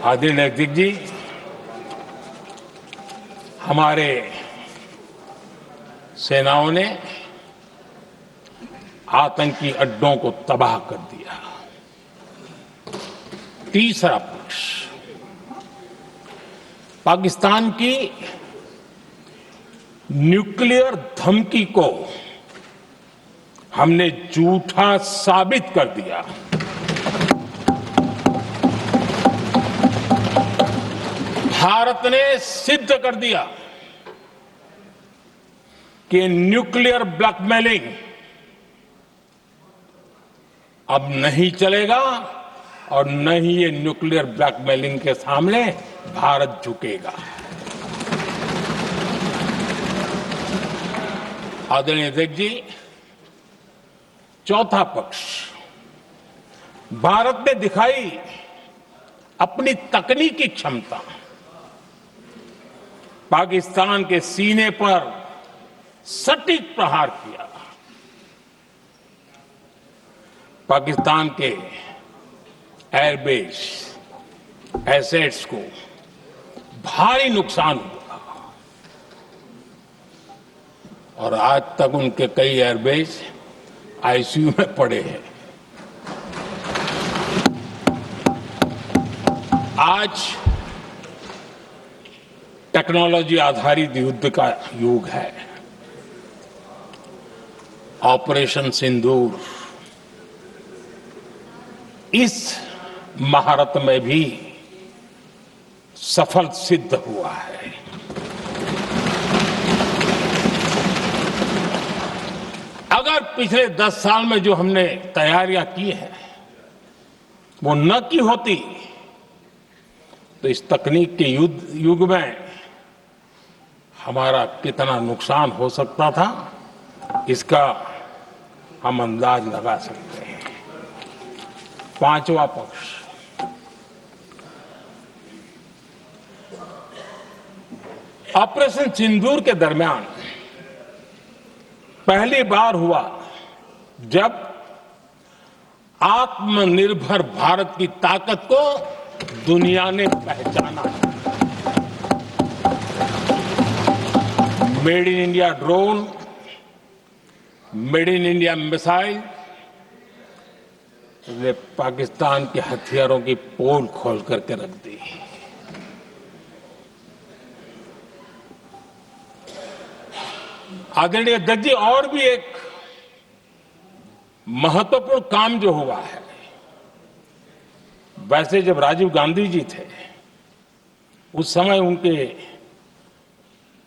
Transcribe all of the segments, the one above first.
आदरणीय अध्यक्ष जी, हमारे सेनाओं ने आतंकी अड्डों को तबाह कर दिया। तीसरा पक्ष, पाकिस्तान की न्यूक्लियर धमकी को हमने झूठा साबित कर दिया। भारत ने सिद्ध कर दिया कि न्यूक्लियर ब्लैकमेलिंग अब नहीं चलेगा और न ही ये न्यूक्लियर ब्लैकमेलिंग के सामने भारत झुकेगा। आदरणीय अध्यक्ष जी, चौथा पक्ष, भारत ने दिखाई अपनी तकनीकी क्षमता। पाकिस्तान के सीने पर सटीक प्रहार किया। पाकिस्तान के एयरबेस एसेट्स को भारी नुकसान हुआ और आज तक उनके कई एयरबेस आईसीयू में पड़े हैं। आज टेक्नोलॉजी आधारित युद्ध का युग है। ऑपरेशन सिंदूर इस महारत में भी सफल सिद्ध हुआ है। अगर पिछले 10 साल में जो हमने तैयारियां की हैं वो न की होती तो इस तकनीक के युग में हमारा कितना नुकसान हो सकता था, इसका हम अंदाज लगा सकते हैं। पांचवा पक्ष, ऑपरेशन सिंदूर के दरमियान पहली बार हुआ जब आत्मनिर्भर भारत की ताकत को दुनिया ने पहचाना। Made in India drone, made in India missile ने पाकिस्तान के हथियारों की पोल खोल करके रख दी। आदरणीय अध्यक्ष जी, और भी एक महत्वपूर्ण काम जो हुआ है, वैसे जब राजीव गांधी जी थे उस समय उनके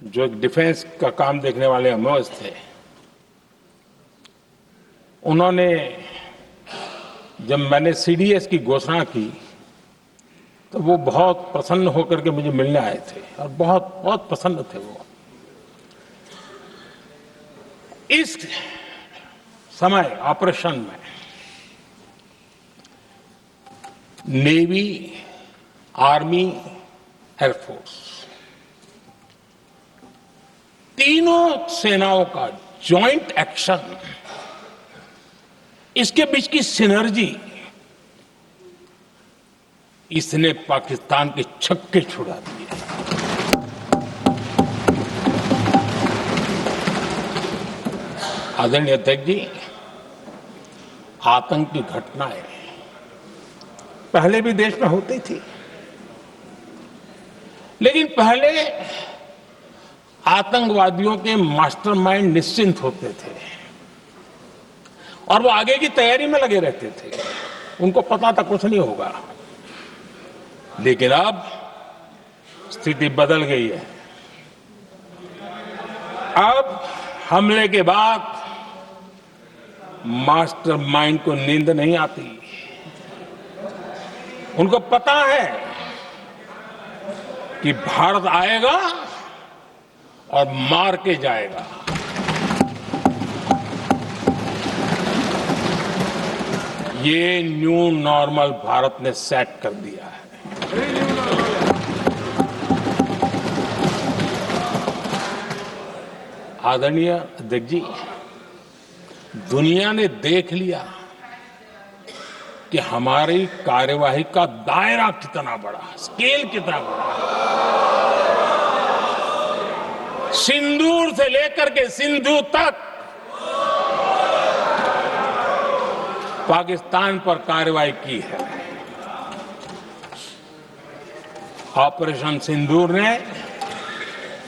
जो एक डिफेंस का काम देखने वाले अमोस थे, उन्होंने जब मैंने सीडीएस की घोषणा की तो वो बहुत प्रसन्न होकर के मुझे मिलने आए थे और बहुत बहुत प्रसन्न थे वो। इस समय ऑपरेशन में नेवी, आर्मी, एयरफोर्स तीनों सेनाओं का जॉइंट एक्शन, इसके बीच की सिनर्जी, इसने पाकिस्तान के छक्के छुड़ा दिए। आदरणीय अध्यक्ष जी, आतंक की घटनाएं पहले भी देश में होती थी, लेकिन पहले आतंकवादियों के मास्टरमाइंड निश्चिंत होते थे और वो आगे की तैयारी में लगे रहते थे। उनको पता था कुछ नहीं होगा। लेकिन अब स्थिति बदल गई है। अब हमले के बाद मास्टरमाइंड को नींद नहीं आती। उनको पता है कि भारत आएगा और मार के जाएगा। ये न्यू नॉर्मल भारत ने सेट कर दिया है। आदरणीय अध्यक्ष जी, दुनिया ने देख लिया कि हमारी कार्यवाही का दायरा कितना बड़ा, स्केल कितना बड़ा। सिंदूर से लेकर के सिंधु तक पाकिस्तान पर कार्रवाई की है। ऑपरेशन सिंदूर ने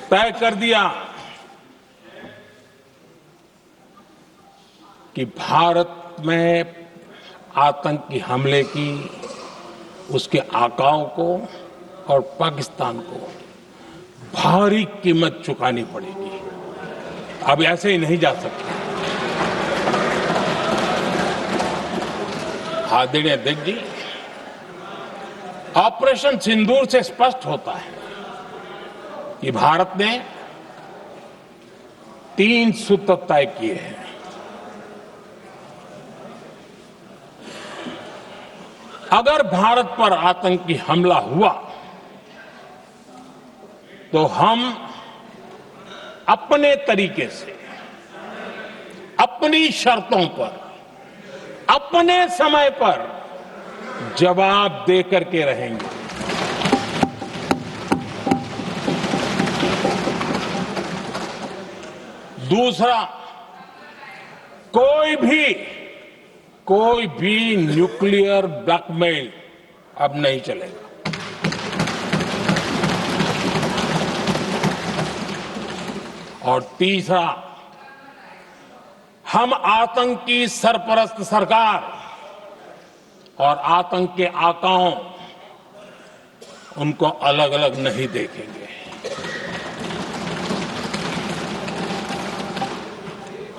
तय कर दिया कि भारत में आतंकी हमले की उसके आकाओं को और पाकिस्तान को भारी कीमत चुकानी पड़ेगी। अब ऐसे ही नहीं जा सकते। आदरणीय अध्यक्ष जी, ऑपरेशन सिंदूर से स्पष्ट होता है कि भारत ने 3 सूत्र तय किए हैं। अगर भारत पर आतंकी हमला हुआ तो हम अपने तरीके से, अपनी शर्तों पर, अपने समय पर जवाब दे करके रहेंगे। दूसरा, कोई भी न्यूक्लियर ब्लैकमेल अब नहीं चलेगा। और तीसरा, हम आतंक की सरपरस्त सरकार और आतंक के आकाओं उनको अलग अलग नहीं देखेंगे।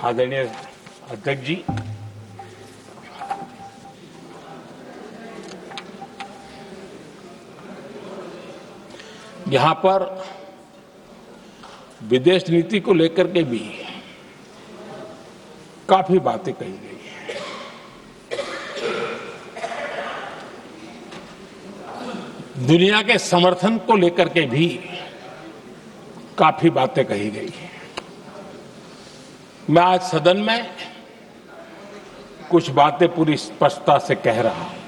आदरणीय अध्यक्ष जी, यहां पर विदेश नीति को लेकर के भी काफी बातें कही गई हैं। दुनिया के समर्थन को लेकर के भी काफी बातें कही गई हैं। मैं आज सदन में कुछ बातें पूरी स्पष्टता से कह रहा हूं।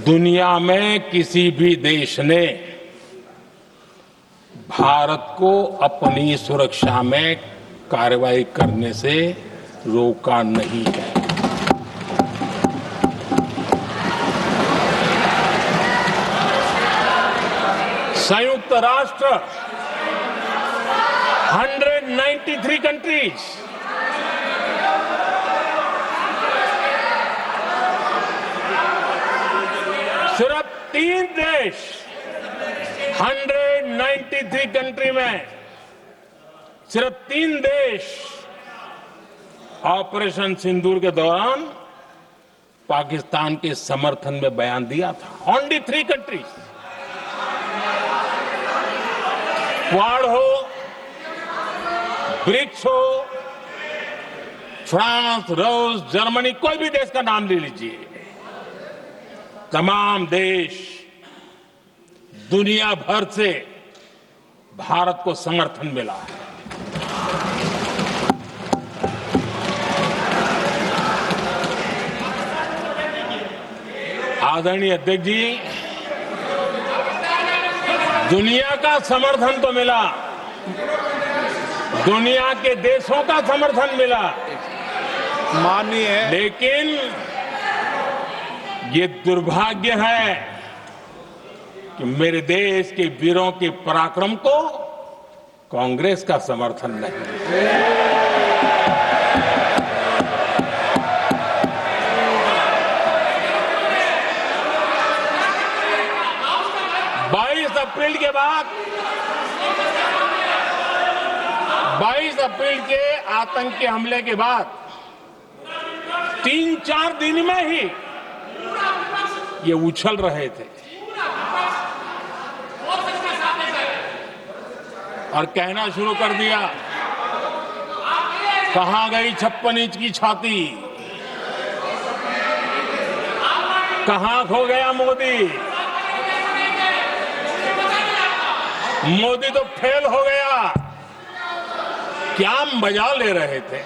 दुनिया में किसी भी देश ने भारत को अपनी सुरक्षा में कार्रवाई करने से रोका नहीं है। संयुक्त राष्ट्र 193 कंट्रीज, सिर्फ 3 देश 193 कंट्री में सिर्फ 3 देश ऑपरेशन सिंदूर के दौरान पाकिस्तान के समर्थन में बयान दिया था। Only 3 countries. क्वाड हो, ब्रिक्स हो, फ्रांस, रूस, जर्मनी, कोई भी देश का नाम ले लीजिए, तमाम देश दुनिया भर से भारत को समर्थन मिला है। आदरणीय अध्यक्ष जी, दुनिया का समर्थन तो मिला, दुनिया के देशों का समर्थन मिला, माननीय है, लेकिन ये दुर्भाग्य है कि मेरे देश के वीरों के पराक्रम को कांग्रेस का समर्थन नहीं। 22 अप्रैल के बाद 22 अप्रैल के आतंकी हमले के बाद 3-4 दिन में ही ये उछल रहे थे और कहना शुरू कर दिया, कहां गई 56 इंच की छाती, कहां खो गया मोदी, मोदी तो फेल हो गया। क्या मजा ले रहे थे।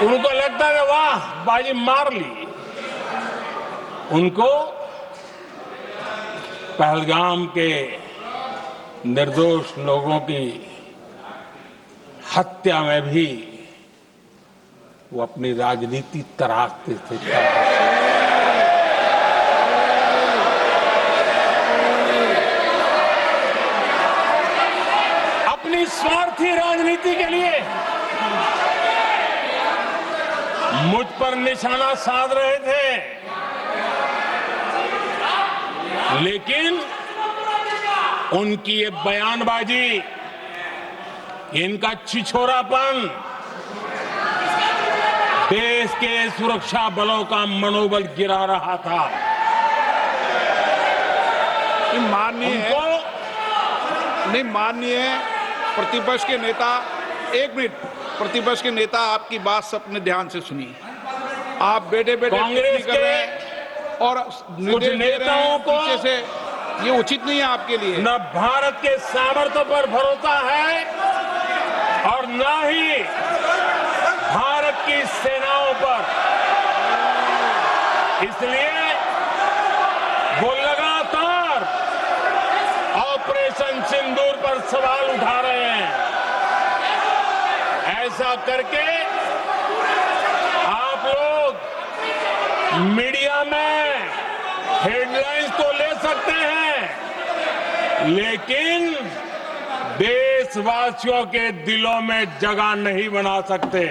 उनको लगता है वाह बाजी मार ली। उनको पहलगाम के निर्दोष लोगों की हत्या में भी वो अपनी राजनीति तराशते थे। अपनी स्वार्थी राजनीति के लिए मुझ पर निशाना साध रहे थे, लेकिन उनकी ये बयानबाजी, इनका छिछोरापन देश के सुरक्षा बलों का मनोबल गिरा रहा था। माननीय प्रतिपक्ष के नेता, एक मिनट, प्रतिपक्ष के नेता आपकी बात सबने ध्यान से सुनी। आप बेटे कांग्रेस कर रहे हैं और कुछ नेताओं को से ये उचित नहीं है आपके लिए। न भारत के सामर्थ्य पर भरोसा है और न ही भारत की सेनाओं पर। इसलिए वो लगातार ऑपरेशन सिंदूर पर सवाल उठा रहे हैं। ऐसा करके आप लोग मीडिया में हेडलाइंस तो ले सकते हैं, लेकिन देशवासियों के दिलों में जगह नहीं बना सकते।